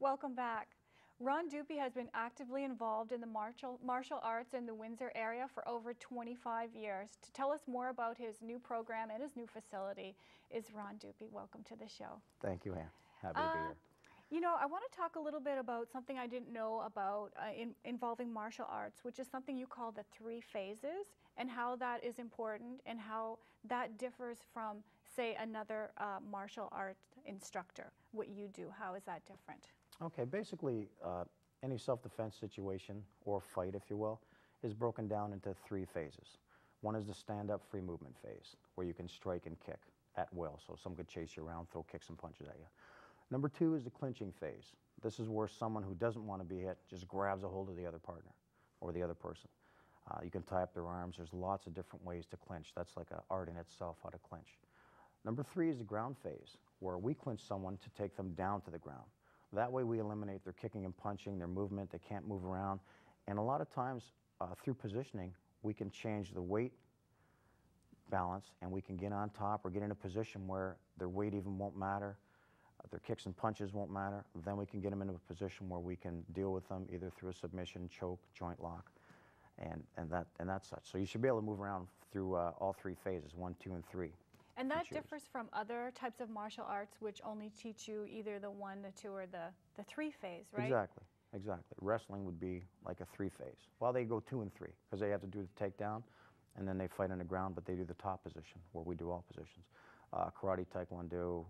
Welcome back. Ron Dupuis has been actively involved in the martial arts in the Windsor area for over 25 years. To tell us more about his new program and his new facility is Ron Dupuis. Welcome to the show. Thank you, Ann. Happy to be here. You know, I want to talk a little bit about something I didn't know about involving martial arts, which is something you call the 3 phases, and how that is important and how that differs from, say, another martial art instructor. What you do, how is that different? Okay, basically, any self-defense situation, or fight, if you will, is broken down into 3 phases. One is the stand-up free movement phase, where you can strike and kick at will, so someone could chase you around, throw kicks and punches at you. Number 2 is the clinching phase. This is where someone who doesn't want to be hit just grabs a hold of the other partner or the other person. You can tie up their arms. There's lots of different ways to clinch. That's like an art in itself, how to clinch. Number 3 is the ground phase, where we clinch someone to take them down to the ground. That way we eliminate their kicking and punching, their movement, they can't move around. And a lot of times, through positioning, we can change the weight balance and we can get on top or get in a position where their weight even won't matter. Their kicks and punches won't matter. Then we can get them into a position where we can deal with them either through a submission, choke, joint lock, and that's such. So you should be able to move around through all 3 phases, 1, 2, and 3. And that differs from other types of martial arts which only teach you either the 1, the 2, or the 3 phase, right? Exactly, exactly. Wrestling would be like a 3 phase. Well, they go 2 and 3 because they have to do the takedown and then they fight on the ground, but they do the top position where we do all positions. Karate, Taekwondo,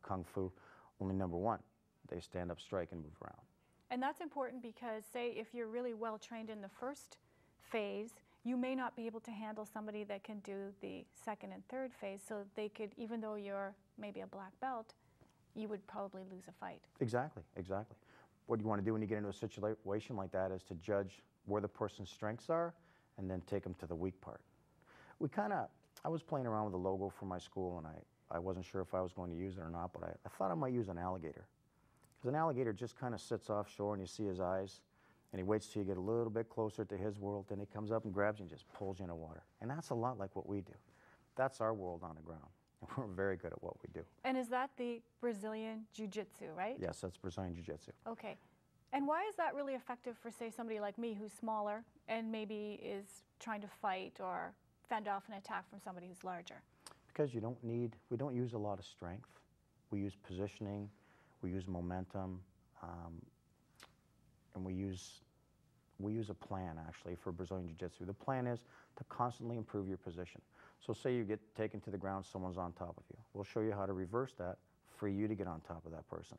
Kung Fu, only number 1. They stand up, strike, and move around. And that's important because, say, if you're really well trained in the first phase, you may not be able to handle somebody that can do the 2nd and 3rd phase, so they could, even though you're maybe a black belt, you would probably lose a fight. Exactly, exactly. What you want to do when you get into a situation like that is to judge where the person's strengths are and then take them to the weak part. I was playing around with the logo for my school and I wasn't sure if I was going to use it or not, but I thought I might use an alligator. Because an alligator just kind of sits offshore and you see his eyes, and he waits till you get a little bit closer to his world, then he comes up and grabs you and just pulls you in the water. And that's a lot like what we do. That's our world on the ground. And we're very good at what we do. And is that the Brazilian Jiu-Jitsu, right? Yes, that's Brazilian Jiu-Jitsu. Okay. And why is that really effective for, say, somebody like me who's smaller and maybe is trying to fight or fend off an attack from somebody who's larger? Because we don't use a lot of strength. We use positioning, we use momentum, and we use a plan actually for Brazilian Jiu-Jitsu. The plan is to constantly improve your position. So say you get taken to the ground, someone's on top of you. We'll show you how to reverse that for you to get on top of that person.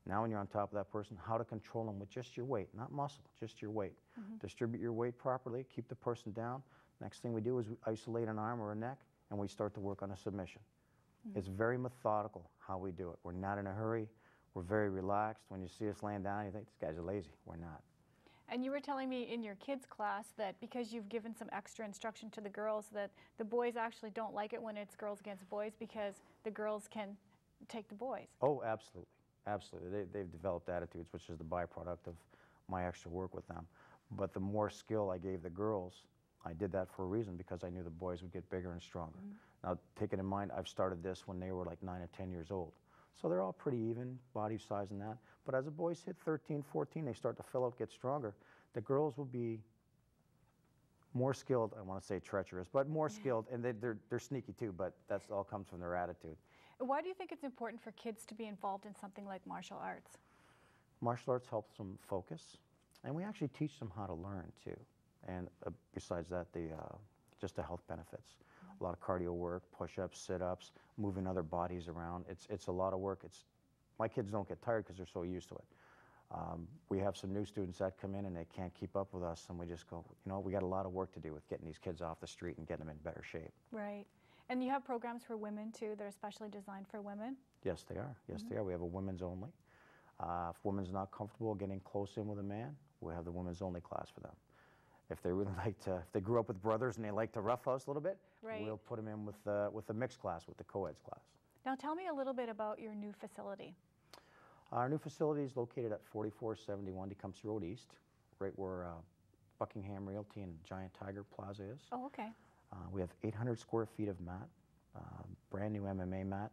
Now when you're on top of that person, how to control them with just your weight, not muscle, just your weight. Distribute your weight properly, keep the person down. Next thing we do is we isolate an arm or a neck, and we start to work on a submission. It's very methodical how we do it. We're not in a hurry. We're very relaxed. When you see us laying down, you think, these guys are lazy. We're not. And you were telling me in your kids' class that because you've given some extra instruction to the girls, that the boys actually don't like it when it's girls against boys because the girls can take the boys. Oh, absolutely. Absolutely. They've developed attitudes, which is the byproduct of my extra work with them. But the more skill I gave the girls, I did that for a reason, because I knew the boys would get bigger and stronger. Now, take it in mind, I've started this when they were like 9 or 10 years old. So they're all pretty even, body size and that. But as the boys hit 13, 14, they start to fill out, get stronger. The girls will be more skilled, I want to say treacherous, but more skilled, and they're sneaky too, but that all comes from their attitude. Why do you think it's important for kids to be involved in something like martial arts? Martial arts helps them focus, and we actually teach them how to learn too. And besides that, just the health benefits. A lot of cardio work, push-ups, sit-ups, moving other bodies around. It's a lot of work. My kids don't get tired because they're so used to it. We have some new students that come in and they can't keep up with us, and we just go, you know, we got a lot of work to do with getting these kids off the street and getting them in better shape. Right. And you have programs for women too that are specially designed for women? Yes, they are. Yes, they are. We have a women's only. If women's not comfortable getting close in with a man, we have the women's only class for them. If they really like to, if they grew up with brothers and they like to roughhouse a little bit, we'll put them in with a mixed class, with the co-eds class. Now tell me a little bit about your new facility. Our new facility is located at 4471 Tecumseh Road East, right where Buckingham Realty and Giant Tiger Plaza is. Oh, okay. We have 800 square feet of mat, brand new MMA mat.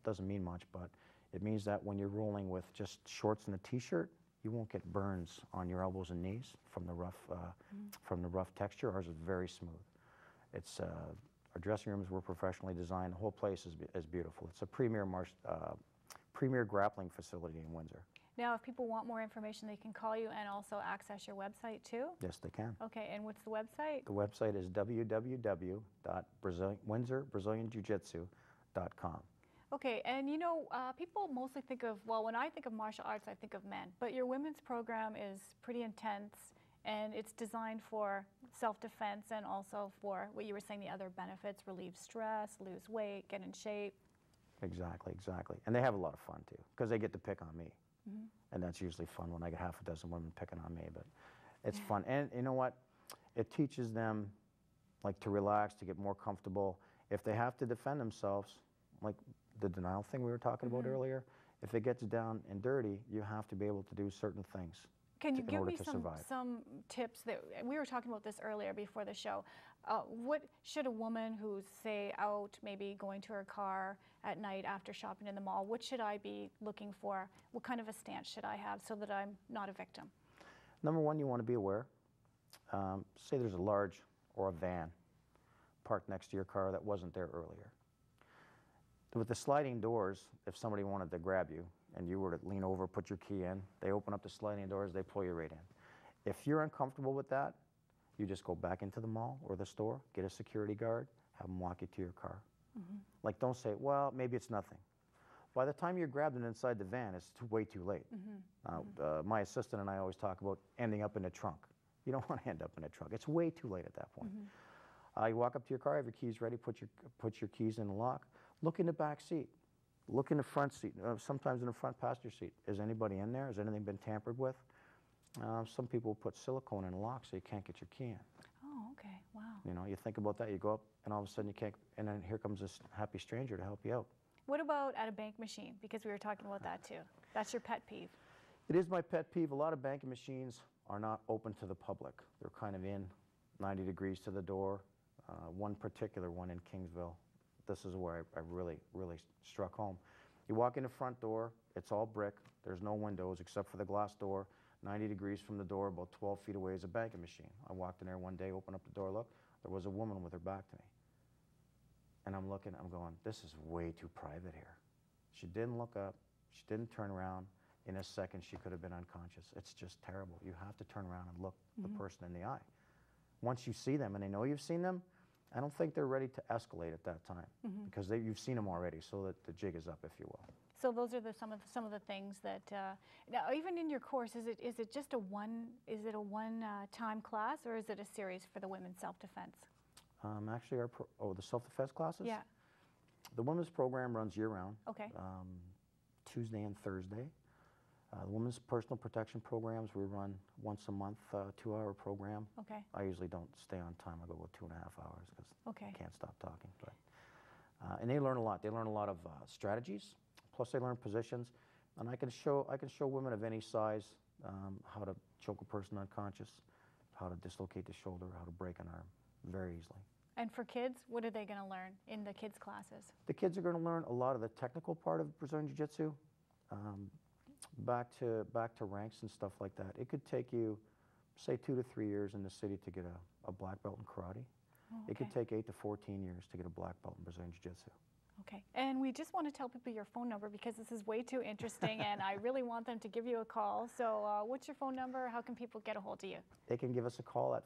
Doesn't mean much, but It means that when you're rolling with just shorts and a t-shirt, you won't get burns on your elbows and knees from the rough texture. Ours is very smooth. It's our dressing rooms were professionally designed. The whole place is beautiful. It's a premier grappling facility in Windsor. Now, if people want more information, they can call you and also access your website too? Yes, they can. Okay, and what's the website? The website is www.windsorjiujitsu.com. Okay, and you know, people mostly think of, well, when I think of martial arts, I think of men, but your women's program is pretty intense, and it's designed for self-defense and also for what you were saying, the other benefits, relieve stress, lose weight, get in shape. Exactly, exactly. And they have a lot of fun too, because they get to pick on me. And that's usually fun when I get half a dozen women picking on me, but it's fun. And you know what? It teaches them like to relax, to get more comfortable. If they have to defend themselves, like the denial thing we were talking about earlier, if it gets down and dirty, you have to be able to do certain things. Can you give me survive. some tips that, we were talking about this earlier before the show. What should a woman who's, say, out maybe going to her car at night after shopping in the mall, what should I be looking for? What kind of a stance should I have so that I'm not a victim? Number one, you want to be aware. Say there's a large or a van parked next to your car that wasn't there earlier. With the sliding doors, if somebody wanted to grab you and you were to lean over, put your key in, they open up the sliding doors, they pull you right in. If you're uncomfortable with that, you just go back into the mall or the store, get a security guard, have them walk you to your car. Like, don't say, well, maybe it's nothing. By the time you're grabbed and inside the van, it's way too late. My assistant and I always talk about ending up in the trunk. You don't want to end up in a trunk. It's way too late at that point. You walk up to your car, have your keys ready, put your keys in the lock. Look in the back seat. Look in the front seat, sometimes in the front passenger seat. Is anybody in there? Has anything been tampered with? Some people put silicone in the lock so you can't get your key in. Oh, okay, wow. You know, you think about that, you go up and all of a sudden you can't, and then here comes this happy stranger to help you out. What about at a bank machine? Because we were talking about that too. That's your pet peeve. It is my pet peeve. A lot of banking machines are not open to the public. They're kind of in 90 degrees to the door. One particular one in Kingsville, this is where I really struck home. You walk in the front door, it's all brick. There's no windows except for the glass door. 90 degrees from the door, about 12 feet away is a banking machine. I walked in there one day, opened up the door, looked, there was a woman with her back to me. And I'm looking, I'm going, this is way too private here. She didn't look up, she didn't turn around. In a second, she could have been unconscious. It's just terrible. You have to turn around and look the person in the eye. Once you see them and they know you've seen them, I don't think they're ready to escalate at that time because you've seen them already, so that the jig is up, if you will. So those are some of the things that now even in your course, is it just a one time class, or is it a series for the women's self-defense? Actually, the self-defense classes. Yeah. The women's program runs year-round. Okay. Tuesday and Thursday. The women's personal protection programs we run once a month, 2-hour program. Okay. I usually don't stay on time. I go about 2.5 hours because I can't stop talking. But and they learn a lot. They learn a lot of strategies. Plus, they learn positions, and I can show women of any size how to choke a person unconscious, how to dislocate the shoulder, how to break an arm, very easily. And for kids, what are they going to learn in the kids' classes? The kids are going to learn a lot of the technical part of Brazilian Jiu-Jitsu, back to ranks and stuff like that. It could take you, say, 2 to 3 years in the city to get a black belt in karate. Oh, okay. It could take 8 to 14 years to get a black belt in Brazilian Jiu-Jitsu. Okay, and we just want to tell people your phone number because this is way too interesting and I really want them to give you a call. So what's your phone number? How can people get a hold of you? They can give us a call at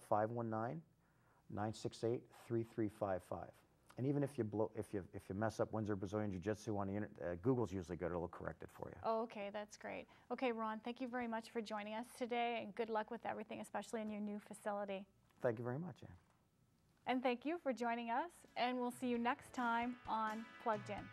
519-968-3355. And even if you mess up Windsor Brazilian Jiu-Jitsu on the internet, Google's usually good. It'll correct it for you. Oh, okay, that's great. Okay, Ron, thank you very much for joining us today, and good luck with everything, especially in your new facility. Thank you very much, Ann. And thank you for joining us, and we'll see you next time on Plugged In.